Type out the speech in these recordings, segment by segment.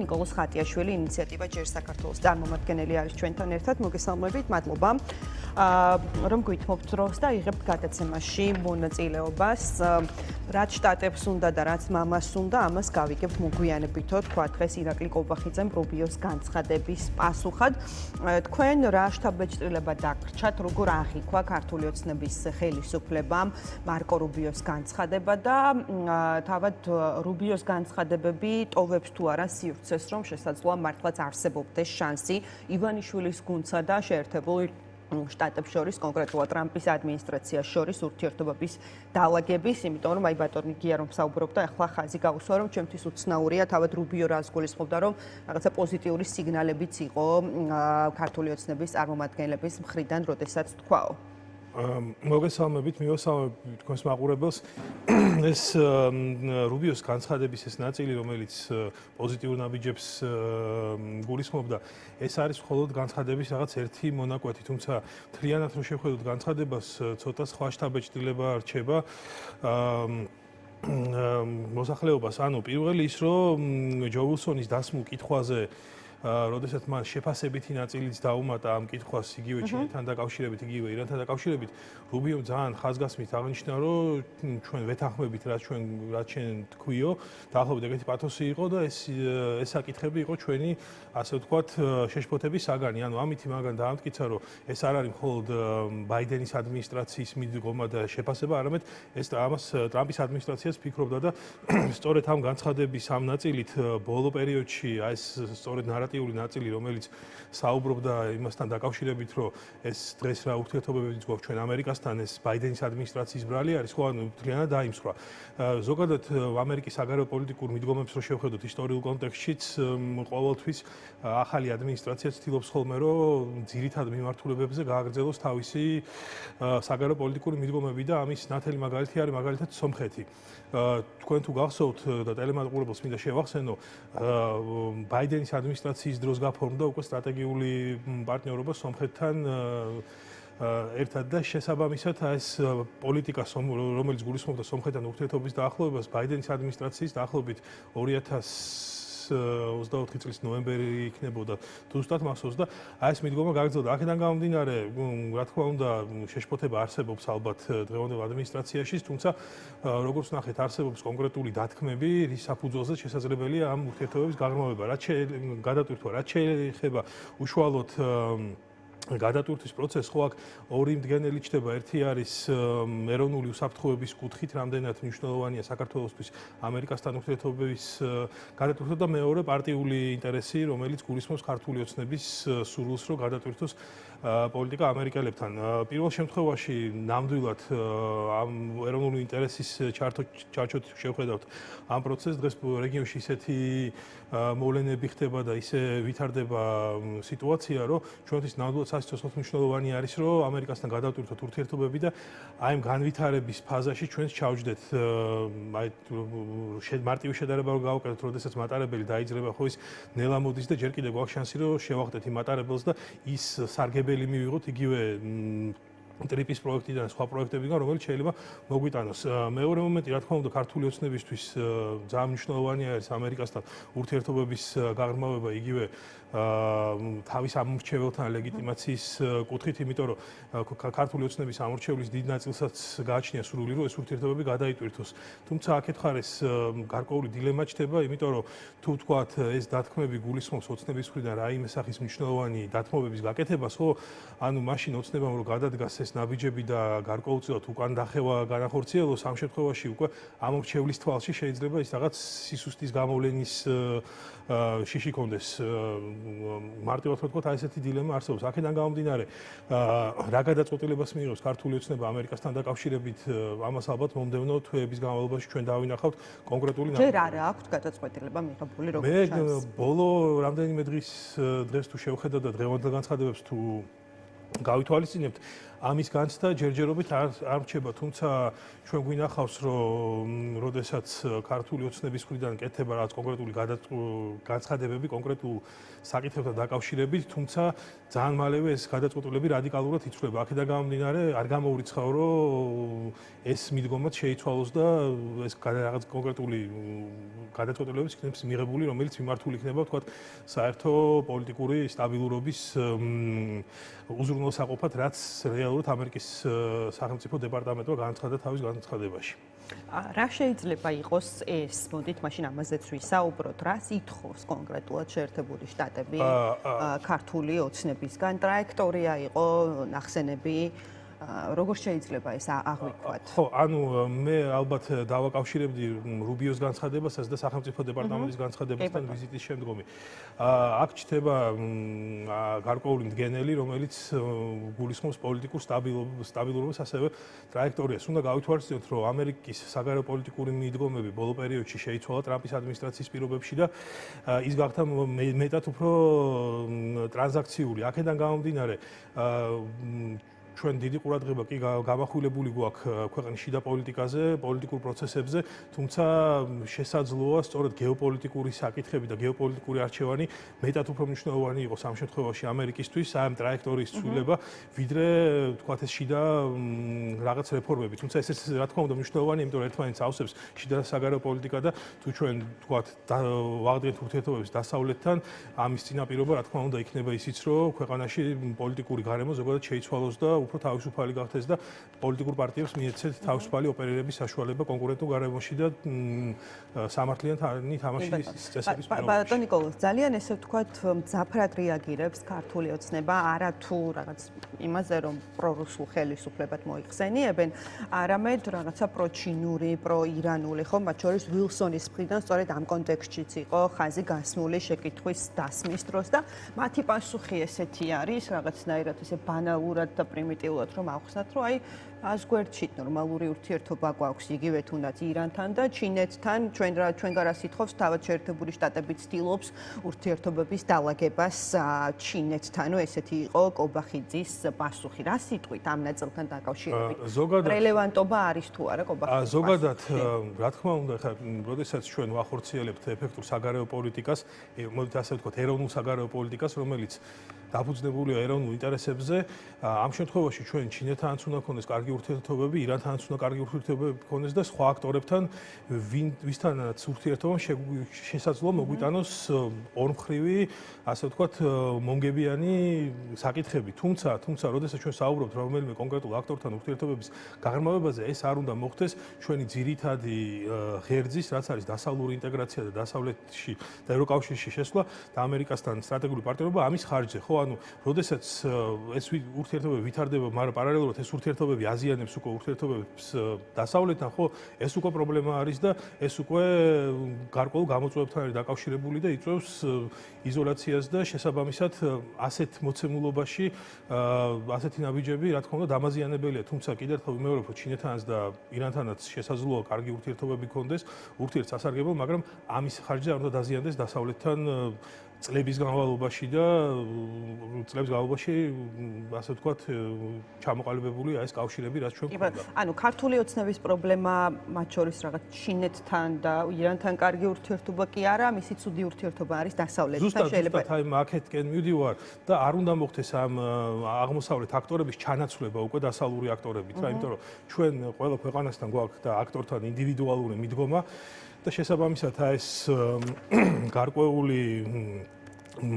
ნიკოლოზ ხატიაშვილი ინიციატივა ჯერ საქართველოს წარმომადგენელი არის ჩვენთან ერთად. მოგესალმებით, მადლობა. რომ გვითმობთ დროს და იღებთ გადაცემაში მონაწილეობას. რაც შტატებს უნდა და რაც მამას უნდა, ამას გავიგებთ მოგვიანებითო, თქვა დღეს ირაკლი კობახიძემ რუბიოს განცხადების პასუხად. თქვენ რა შთაბეჭდილება დაგრჩათ, როგორ აღიქვა ქართული ოცნების ხელისუფლებამ მარკო რუბიოს განცხადება და თავად რუბიოს განცხადებები ტოვებს თუ არა სივრცეს, რომ შესაძლოა მართლაც არსებობდეს შანსი ივანიშვილის გუნდსა და შეერთებულ შტატებს შორის, კონკრეტულად ტრამპის ადმინისტრაციას შორის ურთიერთობების დაალაგების, იმიტომ რომ აი ბატონი გია რომ საუბრობდა, ახლა ხაზი გაუსვა, რომ ჩემთვის უცნაურია, თავად რუბიო რას გულისხმობდა, რომ რაღაცა პოზიტიური სიგნალებიც იყო ქართული ოცნების წარმომადგენლების მხრიდან, როდესაც თქვაო. მოგესალმებით, მივესალმებით თქვენს მაყურებელს. ეს რუბიოს განცხადების ეს ნაწილი, რომელიც პოზიტიურ ნაბიჯებს გულისხმობდა, ეს არის მხოლოდ განცხადების რაღაც ერთი მონაკვეთი, თუმცა მთლიანად რო შევხედოთ განცხადებას, ცოტა სხვა შთაბეჭდილება რჩება. მოსახლეობას, ანუ პირველი ის, რომ ჯო ვილსონის დასმულ კითხვაზე როდესაც მან შეფასებითი ნაწილიც დაუმატა ამ კითხვას იგივე ჩინეთთან დაკავშირებით, იგივე ირანთან დაკავშირებით, რუბიომ ძალიან ხაზგასმით აღნიშნა, რომ ჩვენ ვეთანხმებით, რაც ჩვენ თქვიო, დაახლოებით ეგეთი პათოსი იყო და ეს საკითხები იყო ჩვენი, ასე ვთქვათ, შეშფოთების საგანი. ანუ ამითი მაგან დაამტკიცა, რომ ეს არ არის მხოლოდ ბაიდენის ადმინისტრაციის მიდგომა და შეფასება, არამედ ეს ამას ტრამპის ადმინისტრაციას ფიქრობდა და სწორედ ამ განცხადების ამ ნაწილით ბოლო პერიოდში აი ეს სწორედ ნარატიული ნაწილი, რომელიც საუბრობდა იმასთან დაკავშირებით, რომ ეს დღეს რა ურთიერთობებიც გვაქვს ჩვენ ამერიკასთან, ეს ბაიდენის ადმინისტრაციის ბრალი არის, ხო, ანუ მთლიანად დაიმსხვრა. ზოგადად ამერიკის საგარეო პოლიტიკურ მიდგომებს რო შევხედოთ ისტორიულ კონტექსტშიც, ყოველთვის ახალი ადმინისტრაცია ცდილობს ხოლმე, რომ ძირითად მიმართულებებზე გააგრძელოს თავისი საგარეო პოლიტიკური მიდგომები და ამის ნათელი მაგალითი არის მაგალითად სომხეთი. თქვენ თუ გახსოვთ და ტელემაყურებელს მინდა შევახსენო, ბაიდენის ადმინისტრაციის დროს გაფორმდა უკვე სტრატეგიული პარტნიორობა სომხეთთან ერთად და შესაბამისად ეს პოლიტიკა, რომელიც გულისხმობდა სომხეთთან ურთიერთობის დაახლოებას, ბაიდენის ადმინისტრაციის დაახლოებით 2024 წლის ნოემბერი იქნებოდა თუ ზუსტად მახსოვს და აი ეს მიდგომა გაგრძელდა. აქედან გამომდინარე, რა თქმა უნდა, შეშფოთება არსებობს ალბათ დღევანდელ ადმინისტრაციაში, თუმცა როგორც ნახეთ, არსებობს კონკრეტული დათქმები, რის საფუძველზეც შესაძლებელია ამ ურთიერთობების გაღრმავება. რაც გადატვირთვა, რაც შეეხება უშუალოდ გადატვირთვის პროცესს, ხო აქ ორი მდგენელი ჩდება. ერთი არის ეროვნული უსაფრთხოების კუთხით, რამდენად მნიშვნელოვანია საქართველოსთვის ამერიკასთან ურთიერთობების გადატვირთვა და მეორე პარტიული ინტერესი, რომელიც გულისხმობს ქართული ოცნების სურვილს, რომ გადატვირთოს პოლიტიკა ამერიკელებთან. პირველ შემთხვევაში ნამდვილად ამ ეროვნული ინტერესის ჩარჩოთ შევხედავთ ამ პროცესს, დღეს რეგიონში ისეთი მოვლენები ხდება და ისე ვითარდება სიტუაცია, რომ ჩვენთვის ნამდვილად სასიცოცხლო მნიშვნელოვანი არის, რომ ამერიკასთან გადავტვირთოთ ურთიერთობები და აი ამ განვითარების ფაზაში ჩვენს ჩავჯდეთ. აი მარტივი შედარება რო გავაკეთოთ, როდესაც მატარებელი დაიძრება, ხო ის ნელა მოდის და ჯერ კიდევ გვაქვს შანსი, რომ შევახდეთ იმ მატარებელს და ის სარგებელი მივიღოთ იგივე ტრიპის პროექტიდან და სხვა პროექტებიდან, რომელიც შეიძლება მოგვიტანოს. მეორე მომენტი, რა თქმა უნდა, ქართული ოცნებისთვის ძალიან მნიშვნელოვანია არის ამერიკასთან ურთიერთობების გაღრმავება იგივე თავის ამორჩეველთან ლეგიტიმაციის კუთხით, იმიტომ რომ ქართული ოცნების ამორჩევლის დიდ ნაწილსაც გააჩნია სურვილი, რომ ეს ურთიერთობები გადაიტვირთოს. თუმცა აქეთ ხარ ეს გარკვეული დილემა ჩდება, იმიტომ რომ თუ ვთქვათ ეს დათქმები გულისხმობს ოცნების მხრიდან რაიმე სახის მნიშვნელოვანი დათმობების გაკეთებას, ხო, ანუ მაშინ ოცნებამ რომ გადადგას ეს ნაბიჯები და გარკვეულწილად უკან დახევა განახორციელოს, ამ შემთხვევაში უკვე ამორჩევლის თვალში შეიძლება ის რაღაც სისუსტის გამოვლენის შიში კონდეს. მარტივად ვთქვათ, აი ესეთი დილემა არსებობს. აქედან გამომდინარე, რა გადაწყვეტილებას მიიღებს ქართული ოცნება ამერიკასთან დაკავშირებით, ამას ალბათ მომდევნო თვეების განმავლობაში ჩვენ დავინახავთ კონკრეტული ნაბიჯები. ჯერ არა აქვს გადაწყვეტილება მიღებული, როგორც ჩანს. მე ბოლო რამდენიმე დღეს თუ შევხედავ და დღევანდელ განცხადებებს თუ გავითვალისწინებთ, ამის განცდა ჯერჯერობით არ რჩება, თუმცა ჩვენ გვინახავს, რომ როდესაც ქართული ოცნების მხრიდან კეთება რაღაც კონკრეტული განცხადებები კონკრეტულ საკითხებთან დაკავშირებით, თუმცა ძალიან მალევე ეს გადაწყვეტილები რადიკალურად იცვლება. აქედან გამომდინარე, არ გამოურიცხავ, რომ ეს მიდგომაც შეიცვალოს და ეს რაღაც კონკრეტული გადაწყვეტილებები იქნებს მიღებული, რომელიც მიმართული იქნება, თქვათ, საერთო პოლიტიკური სტაბილურობის უზრუნველსაყოფად, რაც რეალურად ამერიკის სახელმწიფო დეპარტამენტმა განაცხადა თავის განცხადებაში. რა შეიძლება იყოს ეს? მოდით მაშინ ამაზეც ვისაუბროთ. რას ითხოვს კონკრეტულად შეერთებული შტატები ქართული ოცნებისგან? ტრაექტორია იყო ნახსენები? როგორ შეიძლება ეს აღვიქვათ? ხო, ანუ მე ალბათ დავაკავშირებდი რუბიოს განცხადებასაც და სახელმწიფო დეპარტამენტის განცხადებასთან ვიზიტის შემდგომი. აქ ჩნდება გარკვეული მდგენელი, რომელიც გულისხმობს პოლიტიკურ სტაბილურობას, ასევე ტრაექტორიას. უნდა გავითვალისწინოთ, რომ ამერიკის საგარეო პოლიტიკური მიდგომები ბოლო პერიოდში შეიცვალა ტრამპის ადმინისტრაციის პირობებში და ის გახდა მეტად უფრო ტრანზაქციული. აქედან გამომდინარე, ჩვენ დიდი ყურადღება კი გამახვილებული გვაქვს ქვეყნის შიდა პოლიტიკაზე, პოლიტიკურ პროცესებზე, თუმცა შესაძლოა სწორედ გეოპოლიტიკური საკითხები და გეოპოლიტიკური არჩევანი მეტად უფრო მნიშვნელოვანი იყოს ამ შემთხვევაში ამერიკისთვის, ამ ტრაექტორიის ცვლილება, ვიდრე თქვათ ეს შიდა რაღაც რეფორმები. თუმცა ეს რა თქმა უნდა მნიშვნელოვანია, იმიტომ რომ ერთმანეთს ავსებს შიდა საგარეო პოლიტიკა და თუ ჩვენ თქვათ ვაღდგენთ ურთიერთობების დასავლეთთან, ამის წინაპირობა რა თქმა უნდა იქნება ისიც, რომ ქვეყანაში პოლიტიკური გარემო ზოგადად შეიცვალოს და უფრო თავისუფალი გახდეს და პოლიტიკურ პარტიებს მიეცეთ თავისუფალი ოპერირების საშუალება კონკურენტულ გარემოში და სამართლიანი თამაშის წესების პირობებში. ბატონ ნიკოლოზ, ძალიან ესე ვთქვათ, მძაფრად რეაგირებს ქართული ოცნება, არა თუ რაღაც იმაზე, რომ პრორუსულ ხელისუფლებად მოიხსენიებენ, არამედ რაღაცა პროჩინური, პროირანული, ხო, მათ შორის ვილსონის მხრიდან სწორედ ამ კონტექსტშიც იყო ხაზი გასმული შეკითხვის დასმის დროს და მათი პასუხი ესეთი არის, რაღაცნაირად ესე ბანალურად და პრიმიტიულად რომ ახსნათ, რომ აი ასგვერდში ნორმალური ურთიერთობა გვაქვს იგივე თუნდაც ირანთან და ჩინეთთან, ჩვენ გარას ითხოვს თავად შეერთებული შტატები ცდილობს ურთიერთობების დალაგებას ჩინეთთან. ესეთი იყო კობახიძის პასუხი. რა სიტყვით ამ ნაწილთან დაკავშირებით? რელევანტობა არის თუ არა კობახიძის? ზოგადად, რა თქმა უნდა, ხა, როდესაც ჩვენ ვახორციელებთ ეფექტურ საგარეო პოლიტიკას, მოდით ასე ვთქვათ, ეროვნულ საგარეო პოლიტიკას, რომელიც დაფუძნებულია ეროვნულ ინტერესებზე, ამ შემთხვევაში ჩვენ ჩინეთთანაც უნდა გქონდეს კარგი ურთიერთობები, ირანთანაც უნდა კარგი ურთიერთობები გქონდეს და სხვა აქტორებთან, ვისთანაც ურთიერთობამ შესაძლოა მოგვიტანოს ორმხრივი, ასე ვთქვათ, მომგებიანი საკითხები. თუმცა, როდესაც ჩვენ საუბრობთ რომელიმე კონკრეტულ აქტორთან ურთიერთობების გაღრმავებაზე, ეს არ უნდა მოხდეს ჩვენი ძირითადი ღერძის, რაც არის დასავლური ინტეგრაცია და დასავლეთში და ევროკავშირში შესვლა და ამერიკასთან სტრატეგიული პარტნიორობა ამის ხარჯზე, ხო? ანუ, როდესაც ეს ურთიერთობები ვითარდება, მაგრამ პარალელურად ეს ურთიერთობები აზიანებს უკვე ურთიერთობებს დასავლეთთან, ხო? ეს უკვე პრობლემა არის და ეს უკვე გარკვეულ გამოწვევებთან არის დაკავშირებული და იწვევს იზოლაციას და შესაბამისად ასეთ მოცემულობაში ასეთი ნაბიჯები, რა თქმა უნდა, დამაზიანებელია, თუმცა კიდევ ერთხელ ვიმეორებ, რომ ჩინეთთანაც და ირანთანაც შესაძლოა კარგი ურთიერთობები გქონდეს, ურთიერთსასარგებლო, მაგრამ ამის ხარჯზე არ უნდა დაზიანდეს დასავლეთთან წლების განმავლობაში და წლების განმავლობაში ასე ვთქვათ ჩამოყალიბებულია ეს კავშირები, რაც ჩვენ გვქონდა. ანუ ქართული ოცნების პრობლემა მათ შორის რაღაც ჩინეთთან და ირანთან კარგი ურთიერთობა კი არა, მისი ცუდი ურთიერთობა არის დასავლეთთან შეიძლება. ზუსტად აი აქეთკენ მივდივარ და არ უნდა მოხდეს ამ აღმოსავლეთ აქტორების ჩანაცვლება უკვე დასავლური აქტორებით, რა, იმიტომ რომ ჩვენ ყველა ქვეყანასთან გვაქვს და აქტორთან ინდივიდუალური მიდგომა და შესაბამისად ეს გარკვეული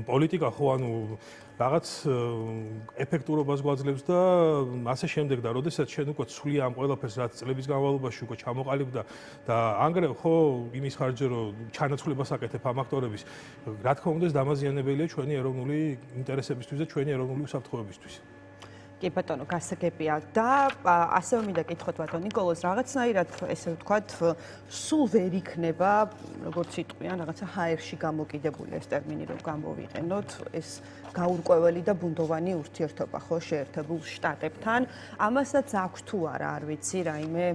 პოლიტიკა ხო ანუ რაღაც ეფექტურობას გვაძლევს და ასე შემდეგ და როდესაც შენ უკვე ცვლი ამ ყველაფერს რაც წლების განმავლობაში უკვე ჩამოყალიბდა და ანგრევ ხო იმის ხარჯზე რომ ჩანაცვლებას აკეთებ ამ აქტორების რა თქმა უნდა ეს დამაზიანებელია ჩვენი ეროვნული ინტერესებისთვის და ჩვენი ეროვნული უსაფრთხოებისთვის. კი ბატონო, გასაგებია და ასევე მინდა გითხოთ ბატონ ნიკოლოზ, რაღაცნაირად ესე ვთქვათ, სულ ვერ იქნება, როგორც იტყვიან, რაღაცა ჰაერში გამოკიდებული ეს ტერმინი რომ გამოვიყენოთ, ეს გაურკვეველი და ბუნდოვანი ურთიერთობა ხო შეერთებულ შტატებთან. ამასაც აქვს თუ არა, არ ვიცი, რაიმე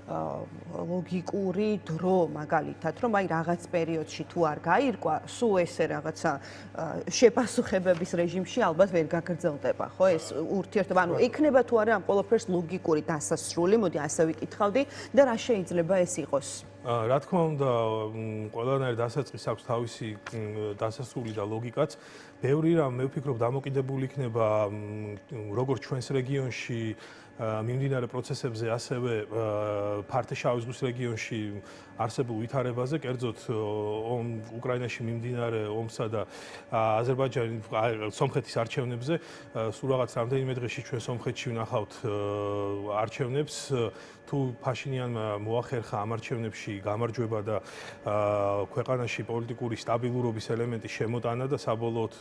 ლოგიკური დრო მაგალითად, რომ აი რაღაც პერიოდში თუ არ გაირკვა, სულ ესე რაღაცა შეპასუხებების რეჟიმში ალბათ ვერ გაგრძელდება, ხო? ეს ურთიერთობა, ანუ იქნება თუ არა ამ ყველაფერს ლოგიკური დასასრული, მოდი ასე ვიკითხავდი და რა შეიძლება ეს იყოს? რა თქმა უნდა, ყველანაირ დასაწყისს აქვს თავისი დასასრული და ლოგიკაც. ბევრი რამ მე ვფიქრობ დამოკიდებული იქნება როგორც ჩვენს რეგიონში მიმდინარე პროცესებზე, ასევე ფართე-შავი ზღვის რეგიონში არსებულ ვითარებაზე, კერძოდ უკრაინაში მიმდინარე ომსა და სომხეთის არჩევნებზე. სულ რაღაც რამდენიმე დღეში ჩვენ სომხეთში ვნახავთ არჩევნებს. თუ ფაშინიანმა მოახერხა ამ არჩევნებში გამარჯვება და ქვეყანაში პოლიტიკური სტაბილურობის ელემენტი შემოტანა და საბოლოოდ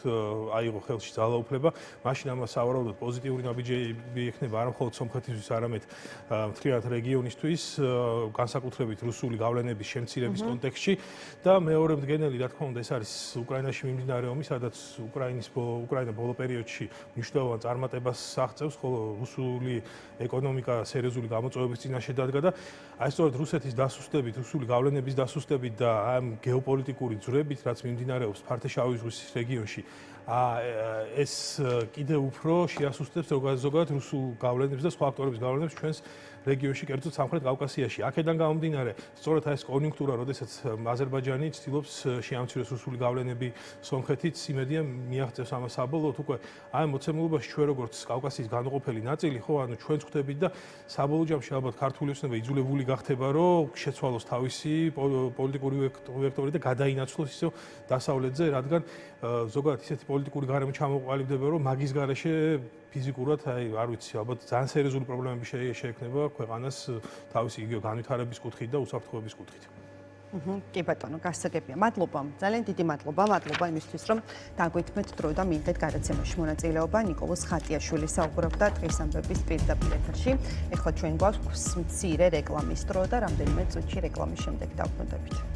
აიღო ხელში ძალაუფლება, მაშინ ამას სავარაუდოდ პოზიტიური ნაბიჯები ექნება არა მხოლოდ სომხეთისთვის, არამედ მთლიანად რეგიონისთვის, განსაკუთრებით რუსული გავლენების შემცირების კონტექსტში და მეორე მდგენელი, რა თქმა უნდა, ეს არის უკრაინაში მიმდინარე ომი, სადაც უკრაინა ბოლო პერიოდში მნიშვნელოვან წარმატებას აღწევს, ხოლო რუსული ეკონომიკა სერიოზული გამოწვევების წინაშე დადგა და აი სწორედ რუსეთის დასუსტებით, რუსული გავლენების დასუსტებით და ამ გეოპოლიტიკური ძვრებით, რაც მიმდინარეობს ფართე-შავი ზღვის რეგიონში, ეს კიდევ უფრო შეასუსტებს ზოგადად რუსულ გავლენებს და სხვა ფაქტორების გავლენებს ჩვენს რეგიონში, კერძოდ სამხრეთ კავკასიაში. აქედან გამომდინარე, სწორედ ეს კონიუნქტურა, როდესაც აზერბაიჯანი ცდილობს შეამციროს რუსული გავლენები სომხეთიც, იმედია მიაღწევს ამას საბოლოოდ უკვე აი მოცემულობაში ჩვენ როგორც კავკასიის განუყოფელი ნაწილი, ხო, ანუ ჩვენც ხვდებით და საბოლოო ჯამში ალბათ ქართული ოცნება იძულებული გახდება, რომ შეცვალოს თავისი პოლიტიკური ვექტორი და გადაინაცვლოს ისევ დასავლეთზე, რადგან ზოგადად ისეთი პოლიტიკური გარემო ჩამოყალიბდება, რომ მაგის გარეშე ფიზიკურად, აი, არ ვიცი, ალბათ ძალიან სერიოზული პრობლემები შეექმნება ქვეყანას თავისი იგივე განვითარების კუთხით და უსაფრთხოების კუთხით. კი ბატონო, გასაგებია. მადლობა, ძალიან დიდი მადლობა იმისთვის, რომ დაგვეთმეთ დრო და მივიდეთ გადაცემაში მონაწილეობა. ნიკოლოზ ხატიაშვილი საუბრობდა დღის ამბების პირდაპირ ეთერში. ეხლა ჩვენ გვაქვს მცირე რეკლამის დრო და რამდენიმე წუთში რეკლამის შემდეგ დავბრუნდებით.